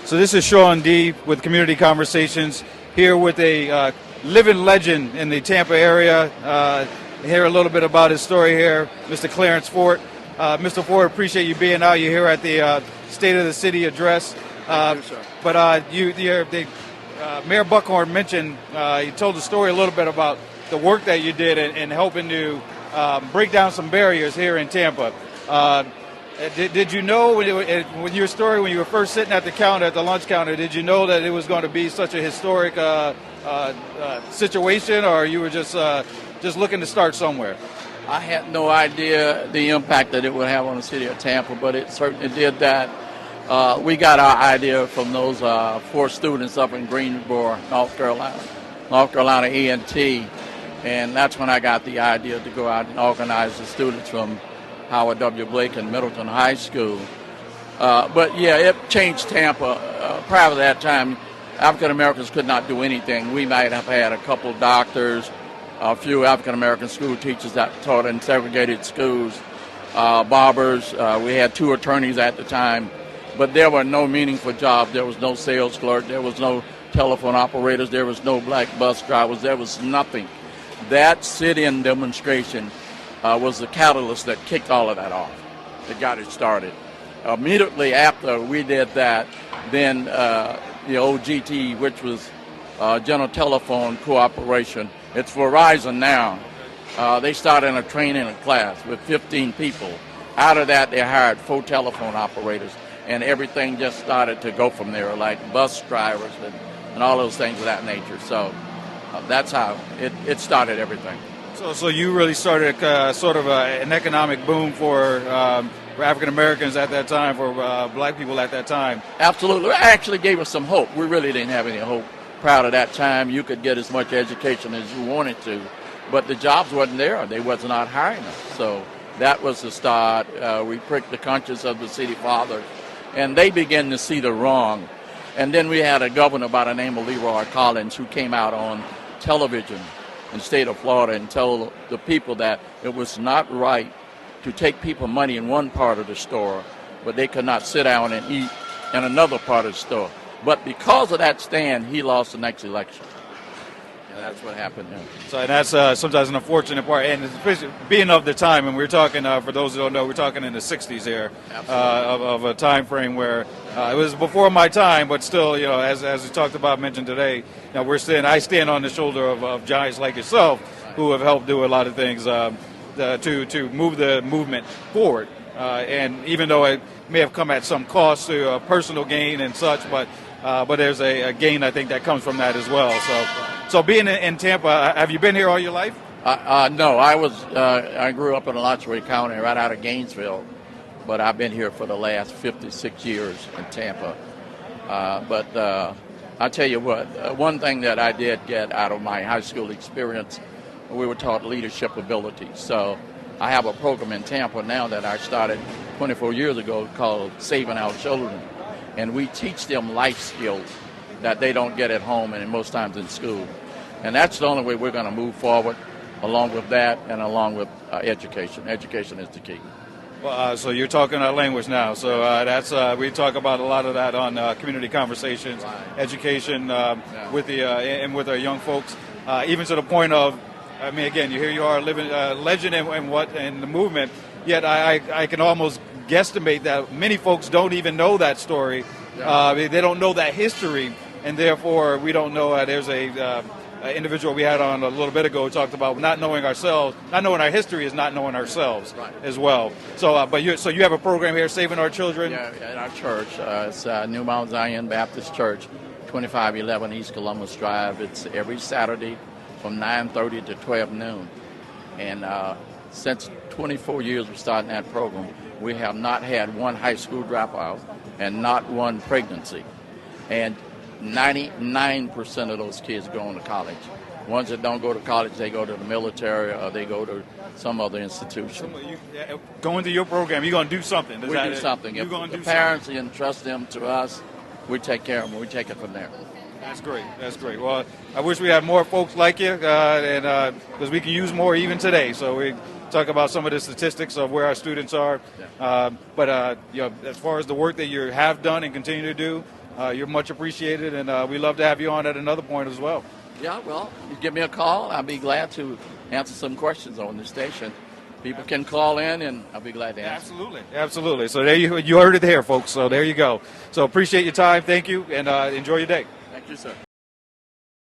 So this is Sean D. with Community Conversations, here with a living legend in the Tampa area. Hear a little bit about his story here, Mr. Clarence Fort. Mr. Fort, appreciate you being out. You're here at the State of the City address. Thank you, sir. But Mayor Buckhorn mentioned, he told the story a little bit about the work that you did in helping to break down some barriers here in Tampa. Did you know when you were first sitting at the counter, at the lunch counter, did you know that it was going to be such a historic situation, or you were just looking to start somewhere? I had no idea the impact that it would have on the city of Tampa, but it certainly did that. We got our idea from those 4 students up in Greensboro, North Carolina A&T, and that's when I got the idea to go out and organize the students from Howard W. Blake and Middleton High School. But yeah, it changed Tampa. Prior to that time, African Americans could not do anything. We might have had a couple of doctors, a few African American school teachers that taught in segregated schools, barbers. We had 2 attorneys at the time, but there were no meaningful jobs. There was no sales clerk. There was no telephone operators. There was no black bus drivers. There was nothing. That sit-in demonstration was the catalyst that kicked all of that off, that got it started. Immediately after we did that, then the old GT, which was General Telephone Corporation, it's Verizon now, they started in a training class with 15 people. Out of that, they hired 4 telephone operators, and everything just started to go from there, like bus drivers and all those things of that nature. So that's how it started everything. So you really started sort of an economic boom for African Americans at that time, for black people at that time. Absolutely. It actually gave us some hope. We really didn't have any hope prior to that time. You could get as much education as you wanted to, but the jobs wasn't there. They was not hiring us. So that was the start. We pricked the conscience of the city fathers, and they began to see the wrong. And then we had a governor by the name of Leroy Collins who came out on television in the state of Florida and told the people that it was not right to take people money in one part of the store, but they could not sit down and eat in another part of the store. But because of that stand, he lost the next election. And that's what happened there. So and that's sometimes an unfortunate part, and especially being of the time, and we're talking, for those who don't know, we're talking in the 60s here, of a time frame where it was before my time, but still, as we talked about, mentioned today, I stand on the shoulder of giants like yourself who have helped do a lot of things to move the movement forward. And even though it may have come at some cost to personal gain and such, but there's a gain, I think, that comes from that as well. So being in Tampa, have you been here all your life? No, I grew up in Alachua County, right out of Gainesville, but I've been here for the last 56 years in Tampa. But I'll tell you what, one thing that I did get out of my high school experience, we were taught leadership abilities. So I have a program in Tampa now that I started 24 years ago called Saving Our Children. And we teach them life skills that they don't get at home and most times in school. And that's the only way we're going to move forward, along with that and along with education. Education is the key. Well, so you're talking our language now. So that's we talk about a lot of that on Community Conversations, right. Education with the and with our young folks, even to the point of, I mean, again, here you are, living legend in the movement. Yet I can almost guesstimate that many folks don't even know that story. Yeah. They don't know that history, and therefore we don't know. There's a individual we had on a little bit ago who talked about not knowing ourselves. Not knowing our history is not knowing ourselves, right, as well. So, but you have a program here, Saving Our Children. Yeah, at our church. It's New Mount Zion Baptist Church, 2511 East Columbus Drive. It's every Saturday from 9:30 to 12 noon, and since 24 years of starting that program, we have not had one high school dropout and not one pregnancy. And 99% of those kids go on to college. Ones that don't go to college, they go to the military or they go to some other institution. Going to your program, you're going to do something. We do something. If the parents entrust them to us, we take care of them. We take it from there. That's great. That's great. Well, I wish we had more folks like you, and because we can use more even today. So we talk about some of the statistics of where our students are. Yeah. But as far as the work that you have done and continue to do, You're much appreciated, and we love to have you on at another point as well. Yeah, well, you give me a call. I'll be glad to answer some questions on the station. People can call in, and I'll be glad to answer. Absolutely. So there you heard it there, folks. So there you go. So appreciate your time. Thank you, and enjoy your day. Thank you, sir.